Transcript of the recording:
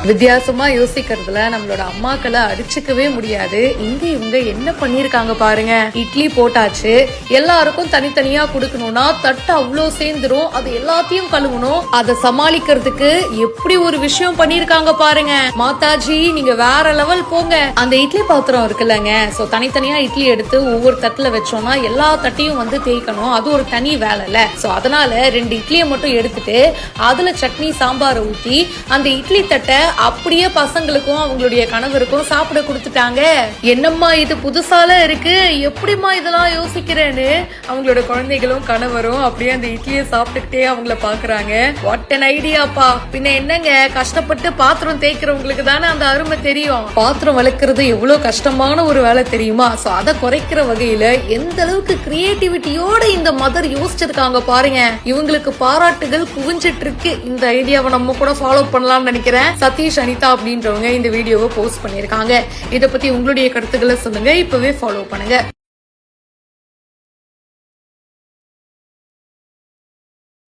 வித்தியாசமா யோசிக்கிறதுல நம்மளோட அம்மாக்களை அடிச்சுக்கவே முடியாது. இங்க இவங்க என்ன பண்ணிருக்காங்க பாருங்க. இட்லி போட்டாச்சு, எல்லாருக்கும் தனித்தனியா குடுக்கணும்னா தட்டு அவ்வளோ சேர்ந்துரும். அது எல்லாத்தையும் கழுவணும். அதை சமாளிக்கிறதுக்கு எப்படி ஒரு விஷயம் பண்ணிருக்காங்க பாருங்க. மாதாஜி நீங்க வேற லெவல் போங்க. அந்த இட்லி பாத்திரம் இருக்குல்லங்க, சோ தனித்தனியா இட்லி எடுத்து ஒவ்வொரு தட்டுல வச்சோம்னா எல்லா தட்டையும் வந்து தேய்க்கணும். அது ஒரு தனி வேலை இல்ல. சோ அதனால 2 இட்லியை மட்டும் எடுத்துட்டு அதுல சட்னி சாம்பாரை ஊத்தி அந்த இட்லி தட்டை அப்படியே பசங்களுக்கும் அவங்களுடைய கணவருக்கும் சாப்பிட கொடுத்துட்டாங்க. என்னம்மா இது புதுசால இருக்கு, எப்படிமா இதெல்லாம் யோசிக்கிறேன்னு அவங்களோட குழந்தைகளும் கணவரும் அப்படியே அந்த இட்லியை சாப்பிட்டுக்கிட்டே அவங்கள பாக்குறாங்க. What an ஐடியாப்பா. பின்ன என்னங்க, கஷ்டப்பட்டு பாத்திரம் தேய்க்கிறவங்களுக்கு தானே அந்த அருமை தெரியும். பாத்திரம் வளர்க்கறது எவ்வளவு கஷ்டமான ஒரு வேலை தெரியுமா? சோ அதை குறைக்கிற வகையில எந்த அளவுக்கு கிரியேட்டிவிட்டியோட இந்த மதர் யோசிச்சிருக்காங்க பாருங்க. இவங்களுக்கு பாராட்டுகள் குவிஞ்சிட்டு இருக்கு. இந்த ஐடியாவை நம்ம கூட ஃபாலோ பண்ணலாம்னு நினைக்கிறேன். சதீஷ் அனிதா அப்படின்றவங்க இந்த வீடியோவை போஸ்ட் பண்ணிருக்காங்க. இத பத்தி உங்களுடைய கருத்துக்களை சொல்லுங்க. இப்பவே ஃபாலோ பண்ணுங்க.